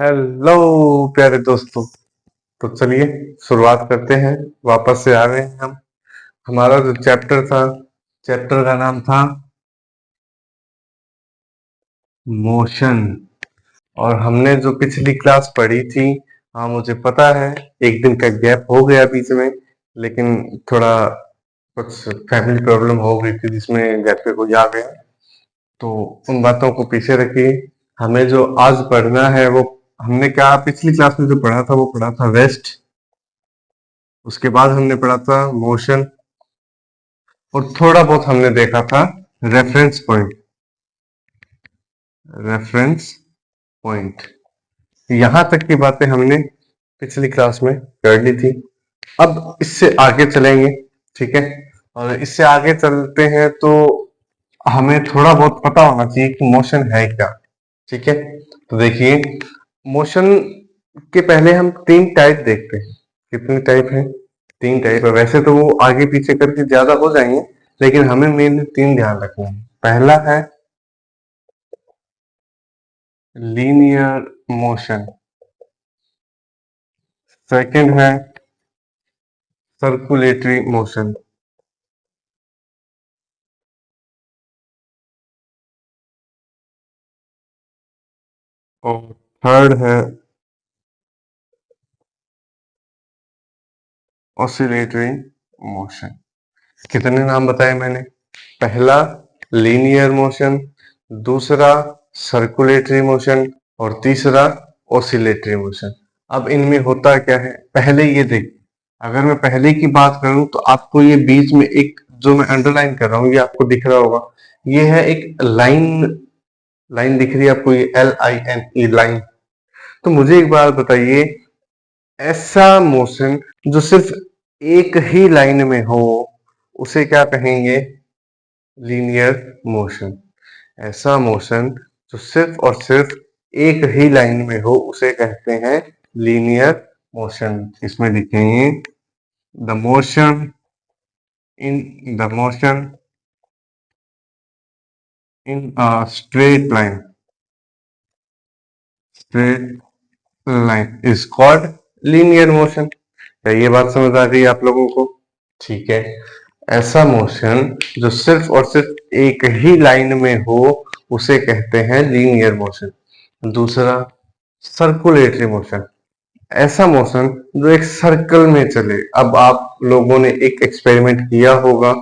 Hello प्यारे दोस्तों। तो चलिए शुरुआत करते हैं। वापस से आ गए हैं हम। हमारा जो चैप्टर था, चैप्टर का नाम था मोशन। और हमने जो पिछली क्लास पढ़ी थी, हाँ मुझे पता है एक दिन का गैप हो गया बीच में, लेकिन थोड़ा कुछ फैमिली प्रॉब्लम हो गई थी जिसमें घर पे कोई आ गया। तो उन बातों को पीछे रखिए। हमें जो आज पढ़ना है वो, हमने क्या पिछली क्लास में जो पढ़ा था वो पढ़ा था वेस्ट। उसके बाद हमने पढ़ा था मोशन, और थोड़ा बहुत हमने देखा था रेफरेंस पॉइंट। रेफरेंस पॉइंट, यहां तक की बातें हमने पिछली क्लास में कर ली थी। अब इससे आगे चलेंगे, ठीक है। और इससे आगे चलते हैं तो हमें थोड़ा बहुत पता होना चाहिए कि मोशन है क्या, ठीक है। तो देखिए, मोशन के पहले हम तीन टाइप देखते हैं। कितने टाइप हैं? तीन टाइप है। वैसे तो वो आगे पीछे करके ज्यादा हो जाएंगे, लेकिन हमें मेन तीन ध्यान रखना है। पहला है लीनियर मोशन, सेकंड है सर्कुलेटरी मोशन, और थर्ड है ऑसिलेटरी मोशन। कितने नाम बताए मैंने? पहला लीनियर मोशन, दूसरा सर्कुलेटरी मोशन, और तीसरा ऑसिलेटरी मोशन। अब इनमें होता क्या है, पहले ये देख। अगर मैं पहले की बात करूं तो आपको ये बीच में एक जो मैं अंडरलाइन कर रहा हूं, ये आपको दिख रहा होगा। ये है एक लाइन, लाइन दिख रही है आपको, ये LINE लाइन। तो मुझे एक बात बताइए, ऐसा मोशन जो सिर्फ एक ही लाइन में हो उसे क्या कहेंगे? Linear motion. ऐसा मोशन जो सिर्फ और सिर्फ एक ही लाइन में हो उसे कहते हैं लीनियर मोशन। इसमें लिखेंगे the motion in a straight line, straight line is called linear motion. क्या ये बात समझ आ गई आप लोगों को? ठीक है। ऐसा मोशन जो सिर्फ और सिर्फ एक ही लाइन में हो उसे कहते हैं लीनियर मोशन। दूसरा सर्कुलेटरी मोशन, ऐसा मोशन जो एक सर्कल में चले। अब आप लोगों ने एक एक्सपेरिमेंट किया होगा,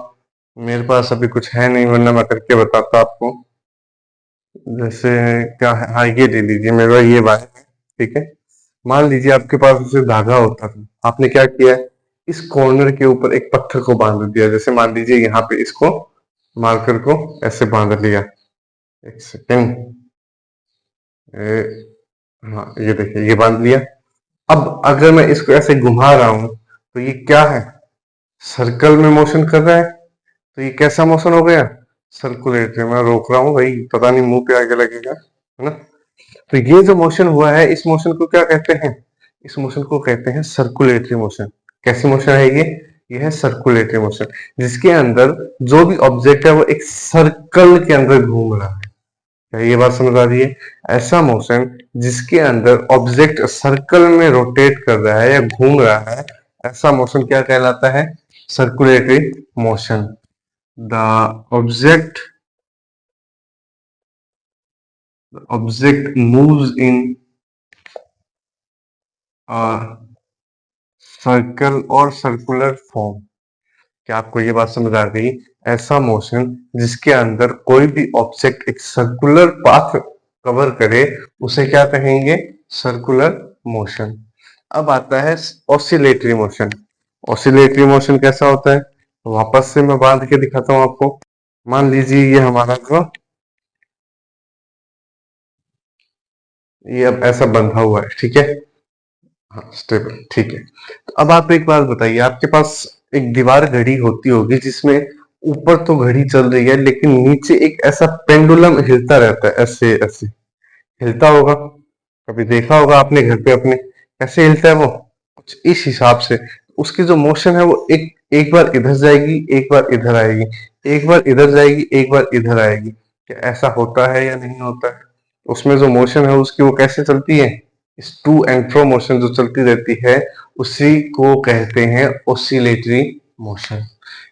मेरे पास अभी कुछ है नहीं वरना मैं करके बताता आपको। जैसे क्या है, हाँ ये ले लीजिए, मेरा ये वायर है, ठीक है। मान लीजिए आपके पास उसे धागा होता था, आपने क्या किया है, इस कॉर्नर के ऊपर एक पत्थर को बांध दिया। जैसे मान लीजिए यहाँ पे इसको मार्कर को ऐसे बांध लिया। एक सेकेंड, हाँ ये देखिए ये बांध लिया। अब अगर मैं इसको ऐसे घुमा रहा हूं तो ये क्या है? सर्कल में मोशन कर रहा है। तो ये कैसा मोशन हो गया? सर्कुलेटरी। मैं रोक रहा हूँ भाई, पता नहीं मुंह पे आगे लगेगा, है ना। तो ये जो मोशन हुआ है, इस मोशन को क्या कहते हैं? इस मोशन को कहते हैं सर्कुलेटरी मोशन। कैसी मोशन है ये है सर्कुलेटरी मोशन, जिसके अंदर जो भी ऑब्जेक्ट है वो एक सर्कल के अंदर घूम रहा है। क्या ये बात समझ आ रही है? ऐसा मोशन जिसके अंदर ऑब्जेक्ट सर्कल में रोटेट कर रहा है या घूम रहा है, ऐसा मोशन क्या कहलाता है? Circulatory motion. The object object moves in circle और सर्कुलर फॉर्म। क्या आपको ये बात समझ आ गई? ऐसा मोशन जिसके अंदर कोई भी ऑब्जेक्ट एक सर्कुलर पाथ कवर करे उसे क्या कहेंगे? Circular motion. अब आता है ऑसिलेटरी मोशन। ऑसिलेटरी मोशन कैसा होता है? वापस से मैं बांध के दिखाता हूं आपको। मान लीजिए ये हमारा जो, ये अब ऐसा बंधा हुआ है, ठीक है। हाँ स्टेबल, ठीक है। तो अब आप एक बात बताइए, आपके पास एक दीवार घड़ी होती होगी जिसमें ऊपर तो घड़ी चल रही है लेकिन नीचे एक ऐसा पेंडुलम हिलता रहता है, ऐसे ऐसे हिलता होगा। कभी देखा होगा आपने घर पे अपने, कैसे हिलता है वो? कुछ इस हिसाब से। उसकी जो मोशन है वो एक एक बार इधर जाएगी, एक बार इधर आएगी, एक बार इधर जाएगी, एक बार इधर आएगी। क्या ऐसा होता है या नहीं होता है? उसमें जो मोशन है उसकी वो कैसे चलती है? इस टू एंड फ्रो मोशन जो चलती रहती है उसी को कहते हैं ऑसिलेटरी मोशन।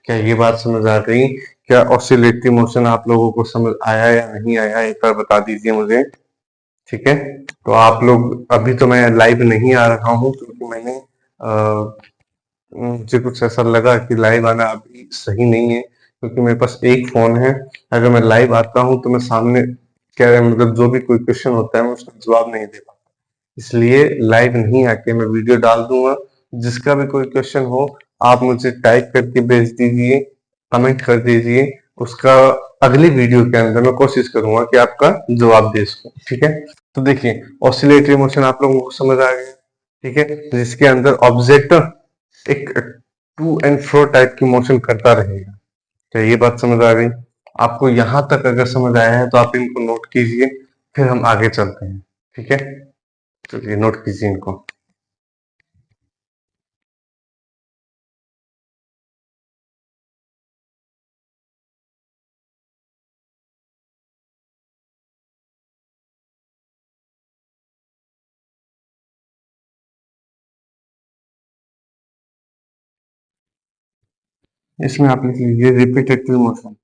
क्या ये बात समझ आ गई? क्या ऑसिलेटरी मोशन आप लोगों को समझ आया या नहीं आया, एक बार बता दीजिए मुझे। ठीक है, तो आप लोग, अभी तो मैं लाइव नहीं आ रहा हूँ क्योंकि मैंने मुझे कुछ ऐसा लगा कि लाइव आना अभी सही नहीं है, क्योंकि मेरे पास एक फोन है। अगर मैं लाइव आता हूँ तो मैं सामने क्या मतलब जो भी कोई क्वेश्चन होता है मैं उसका जवाब नहीं दे पाता, इसलिए लाइव नहीं आके मैं वीडियो डाल दूंगा। जिसका भी कोई क्वेश्चन हो आप मुझे टाइप करके भेज दीजिए, कमेंट कर दीजिए, उसका अगली वीडियो के अंदर मैं कोशिश करूंगा कि आपका जवाब दे सकूं। ठीक है, तो देखिए ऑसिलेटरी मोशन आप लोगों को समझ आ गया। ठीक है, जिसके अंदर ऑब्जेक्ट एक टू एंड फ्रो टाइप की मोशन करता रहेगा। क्या ये बात समझ आ गई? आपको यहां तक अगर समझ आया है तो आप इनको नोट कीजिए, फिर हम आगे चलते हैं। ठीक है, चलिए नोट कीजिए इनको। इसमें आप लिख लीजिए रिपीटेटिव मोशन।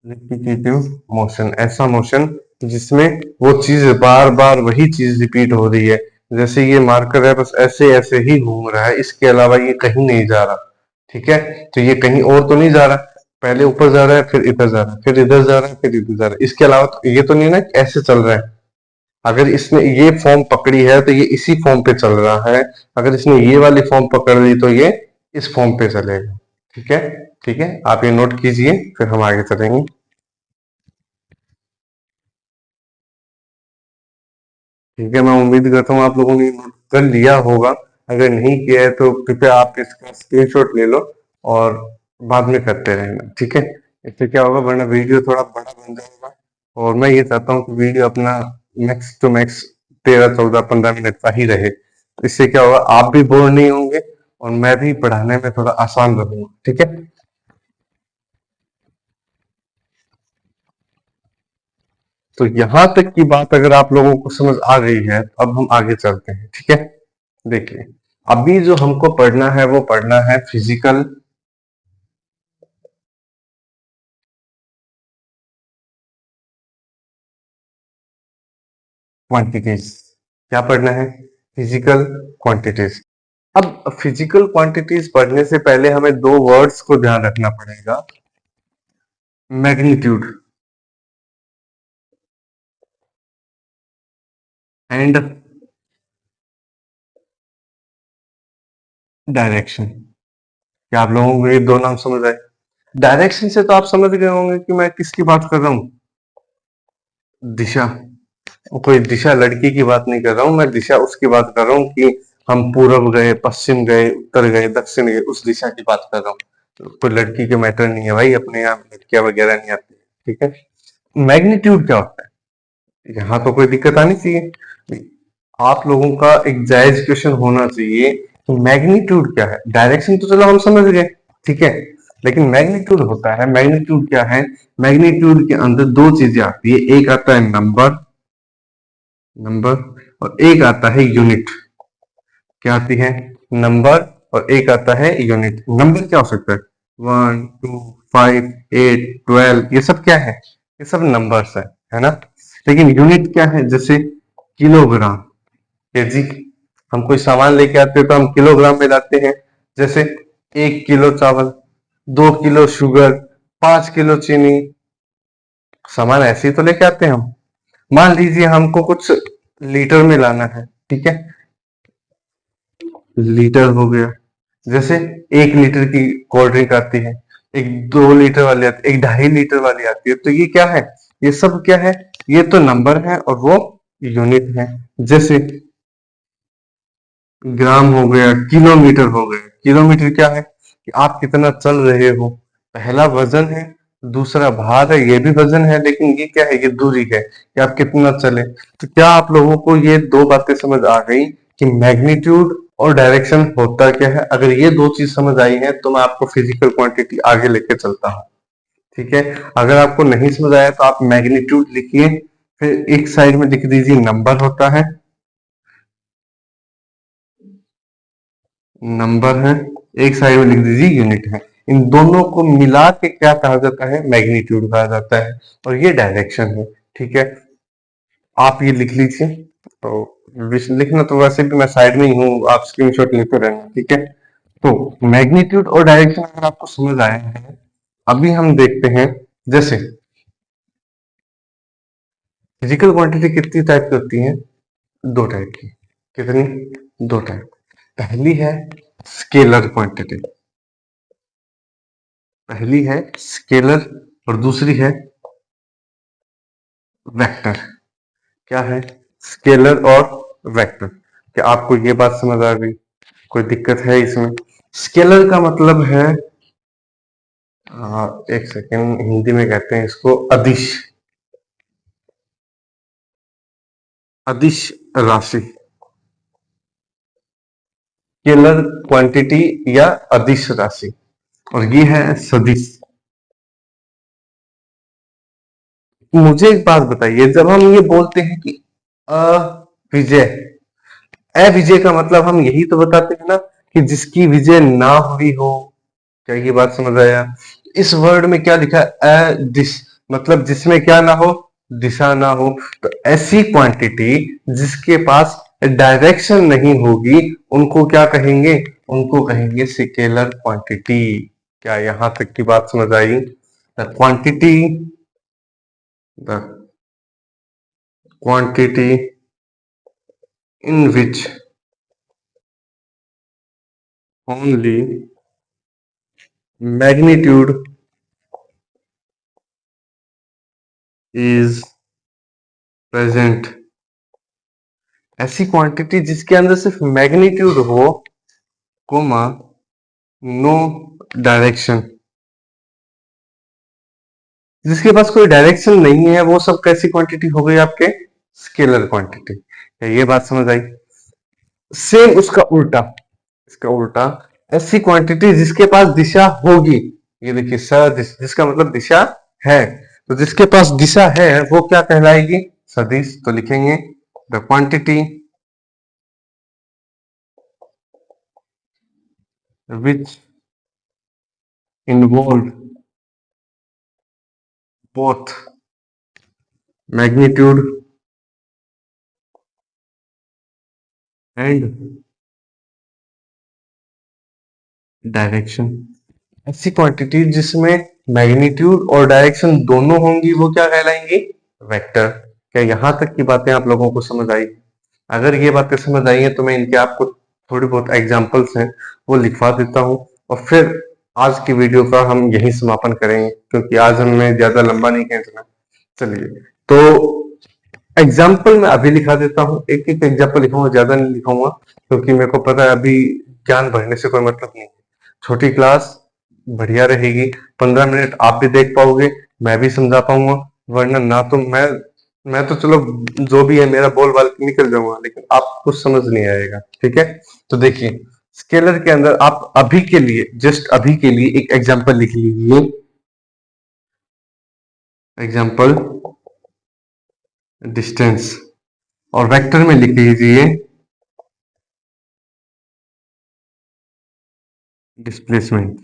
रिपीटेटिव मोशन ऐसा मोशन जिसमें वो चीज बार बार वही चीज रिपीट हो रही है। जैसे ये मार्कर है, बस ऐसे ऐसे ही घूम रहा है, इसके अलावा ये कहीं नहीं जा रहा। ठीक है, तो ये कहीं और तो नहीं जा रहा, पहले ऊपर जा रहा है, फिर इधर जा रहा है, फिर इधर जा रहा है, फिर इधर जा रहा है, इसके अलावा तो ये तो नहीं ना कि ऐसे चल रहा है। अगर इसने ये फॉर्म पकड़ी है तो ये इसी फॉर्म पे चल रहा है, अगर इसने ये वाली फॉर्म पकड़ ली तो ये इस फॉर्म पे चलेगा। ठीक है, ठीक है, आप ये नोट कीजिए, फिर हम आगे चलेंगे। ठीक है, मैं उम्मीद करता हूँ आप लोगों ने नोट कर लिया होगा। अगर नहीं किया है तो कृपया आप इसका स्क्रीनशॉट ले लो और बाद में करते रहना। ठीक है, इससे क्या होगा, वरना वीडियो थोड़ा बड़ा बन जाएगा, और मैं ये चाहता हूँ कि वीडियो अपना मैक्स टू मैक्स 13, 14, 15 मिनट का ही रहे। तो इससे क्या होगा, आप भी बोर नहीं होंगे और मैं भी पढ़ाने में थोड़ा आसान रहूंगा। ठीक है, तो यहां तक की बात अगर आप लोगों को समझ आ गई है तो अब हम आगे चलते हैं। ठीक है, देखिए अभी जो हमको पढ़ना है वो पढ़ना है फिजिकल क्वांटिटीज। क्या पढ़ना है? Physical quantities. अब फिजिकल क्वांटिटीज पढ़ने से पहले हमें दो वर्ड्स को ध्यान रखना पड़ेगा। Magnitude and direction. क्या आप लोगों को ये दो नाम समझ आए? डायरेक्शन से तो आप समझ गए होंगे कि मैं किसकी बात कर रहा हूं। दिशा। कोई दिशा लड़की की बात नहीं कर रहा हूं, मैं दिशा उसकी बात कर रहा हूँ कि हम पूरब गए, पश्चिम गए, उत्तर गए, दक्षिण गए, उस दिशा की बात कर रहा हूँ। तो कोई लड़की के मैटर नहीं है भाई, अपने यहाँ लड़कियां वगैरह नहीं आती। ठीक है, मैग्नीट्यूड क्या होता है, यहाँ तो कोई दिक्कत आनी चाहिए। आप लोगों का एक जायज क्वेश्चन होना चाहिए कि मैग्नीट्यूड क्या है। डायरेक्शन तो चलो हम समझ गए, ठीक है, लेकिन मैग्नीट्यूड होता है, मैग्नीट्यूड क्या है? मैग्नीट्यूड के अंदर दो चीजें आती है, एक आता है नंबर, नंबर, और एक आता है यूनिट। क्या आती है? नंबर, और एक आता है यूनिट। नंबर क्या हो सकता है? 1, 2, 5, 8, 12, ये सब क्या है? ये सब नंबर्स है ना। लेकिन यूनिट क्या है? जैसे किलोग्राम, केजी। हम कोई सामान लेके आते हैं तो हम किलोग्राम में लाते हैं। जैसे 1 किलो चावल, 2 किलो शुगर, 5 किलो चीनी, सामान ऐसे ही तो लेके आते हैं हम। मान लीजिए हमको कुछ लीटर में लाना है, ठीक है, लीटर हो गया। जैसे 1 लीटर की कोल्ड ड्रिंक आती है, एक 2 लीटर वाली आती है, एक 2.5 लीटर वाली आती है, तो ये क्या है? ये सब क्या है? ये तो नंबर है और वो यूनिट है। जैसे ग्राम हो गया, किलोमीटर हो गया। किलोमीटर क्या है? कि आप कितना चल रहे हो। पहला वजन है, दूसरा भार है, ये भी वजन है, लेकिन ये क्या है? ये दूरी है कि आप कितना चले। तो क्या आप लोगों को ये दो बातें समझ आ गई कि मैग्नीट्यूड और डायरेक्शन होता क्या है? अगर ये दो चीज समझ आई है तो मैं आपको फिजिकल क्वांटिटी आगे लेके चलता हूँ। ठीक है। अगर आपको नहीं समझ आया तो आप मैग्नीट्यूड लिखिए, फिर एक साइड में लिख दीजिए नंबर होता है, नंबर है, एक साइड में लिख दीजिए यूनिट है। इन दोनों को मिला के क्या कहा जाता है? मैग्नीट्यूड कहा जाता है, और ये डायरेक्शन है। ठीक है, आप ये लिख लीजिए। तो लिखना तो वैसे भी मैं साइड में ही हूँ, आप स्क्रीनशॉट लेते रहना। ठीक है, तो मैग्नीट्यूड और डायरेक्शन अगर आपको समझ आया है, अभी हम देखते हैं जैसे फिजिकल क्वांटिटी कितनी टाइप की होती है? दो टाइप की। कितनी? दो टाइप। पहली है स्केलर क्वांटिटी, पहली है स्केलर, और दूसरी है वेक्टर। क्या है? स्केलर और वेक्टर। क्या आपको ये बात समझ आ गई? कोई दिक्कत है इसमें? स्केलर का मतलब है, एक सेकेंड, हिंदी में कहते हैं इसको अदिश, अदिश राशि। स्केलर क्वांटिटी या अदिश राशि, और ये है सदिश। मुझे एक बात बताइए, जब हम ये बोलते हैं कि अविजय, अविजय का मतलब हम यही तो बताते हैं ना कि जिसकी विजय ना हुई हो। क्या ये बात समझ आया? इस वर्ड में क्या लिखा है? अदिश, मतलब जिसमें क्या ना हो? दिशा ना हो। तो ऐसी क्वांटिटी जिसके पास डायरेक्शन नहीं होगी, उनको क्या कहेंगे? उनको कहेंगे स्केलर क्वांटिटी। क्या यहां तक की बात समझ आई? The quantity, the quantity in which only magnitude is present, ऐसी क्वांटिटी जिसके अंदर सिर्फ मैग्नीट्यूड हो, कोमा, नो डायरेक्शन। जिसके पास कोई डायरेक्शन नहीं है, वो सब कैसी क्वांटिटी हो गई आपके? Scalar quantity. ये बात समझ आई? सेम उसका उल्टा, इसका उल्टा, ऐसी क्वांटिटी जिसके पास दिशा होगी। ये देखिए सदिश, जिसका मतलब दिशा है। तो जिसके पास दिशा है वो क्या कहलाएगी? सदिश। तो लिखेंगे the quantity which involve both magnitude and direction. ऐसी क्वांटिटी जिसमें मैग्नीट्यूड और डायरेक्शन दोनों होंगी, वो क्या कहलाएंगी? वेक्टर। क्या यहां तक की बातें आप लोगों को समझ आई? अगर ये बातें समझ आई हैं तो मैं इनके आपको थोड़ी बहुत एग्जांपल्स हैं वो लिखवा देता हूँ, और फिर आज की वीडियो का हम यही समापन करेंगे, क्योंकि आज हमें ज्यादा लंबा नहीं खींचना। चलिए, तो एग्जाम्पल मैं अभी लिखा देता हूँ, एक एक एग्जाम्पल लिखूंगा, ज्यादा नहीं लिखूंगा, क्योंकि मेरे को पता है अभी ज्ञान भरने से कोई मतलब नहीं। छोटी क्लास बढ़िया रहेगी, 15 मिनट आप भी देख पाओगे, मैं भी समझा पाऊंगा। वरना ना तो मैं तो चलो जो भी है मेरा बोल बाल के निकल जाऊंगा, लेकिन आपको समझ नहीं आएगा। ठीक है, तो देखिए, स्केलर के अंदर आप अभी के लिए, जस्ट अभी के लिए एक एग्जाम्पल लिख लीजिए। एग्जाम्पल डिस्टेंस, और वेक्टर में लिख लीजिए डिस्प्लेसमेंट।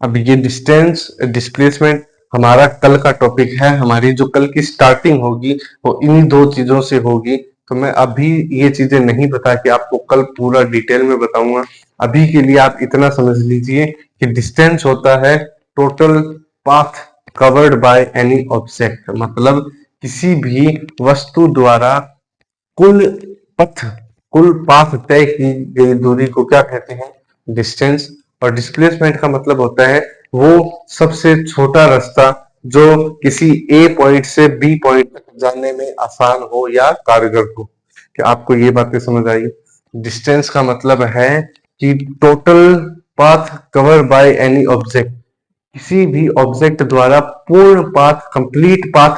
अब ये डिस्टेंस, डिस्प्लेसमेंट हमारा कल का टॉपिक है, हमारी जो कल की स्टार्टिंग होगी वो इन्हीं दो चीजों से होगी। तो मैं अभी ये चीजें नहीं बता के आपको कल पूरा डिटेल में बताऊंगा। अभी के लिए आप इतना समझ लीजिए कि डिस्टेंस होता है total path covered by any object, मतलब किसी भी वस्तु द्वारा कुल पथ, कुल पाथ तय की गई दूरी को क्या कहते हैं? डिस्टेंस। और डिस्प्लेसमेंट का मतलब होता है वो सबसे छोटा रास्ता जो किसी ए पॉइंट से बी पॉइंट तक जाने में आसान हो या कारगर हो। क्या आपको ये बातें समझ आई? डिस्टेंस का मतलब है कि total path cover by any object, किसी भी ऑब्जेक्ट द्वारा पूर्ण पाथ, कंप्लीट पाथ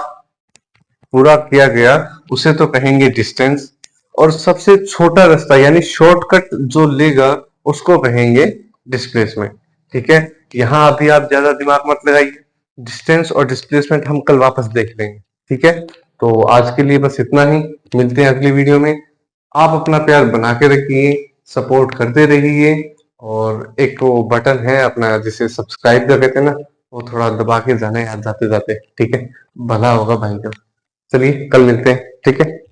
पूरा किया गया, उसे तो कहेंगे डिस्टेंस। और सबसे छोटा रास्ता यानी शॉर्टकट जो लेगा, उसको कहेंगे डिस्प्लेसमेंट। ठीक है, यहाँ अभी आप ज्यादा दिमाग मत लगाइए, डिस्टेंस और डिस्प्लेसमेंट हम कल वापस देख लेंगे। ठीक है, तो आज के लिए बस इतना ही। मिलते हैं अगली वीडियो में। आप अपना प्यार बना के रखिए, सपोर्ट करते रहिए, और एक वो बटन है अपना जिसे सब्सक्राइब कर कहते हैं ना, वो थोड़ा दबा के जाना याद जाते जाते। ठीक है, भला होगा भाई का। चलिए कल मिलते हैं। ठीक है।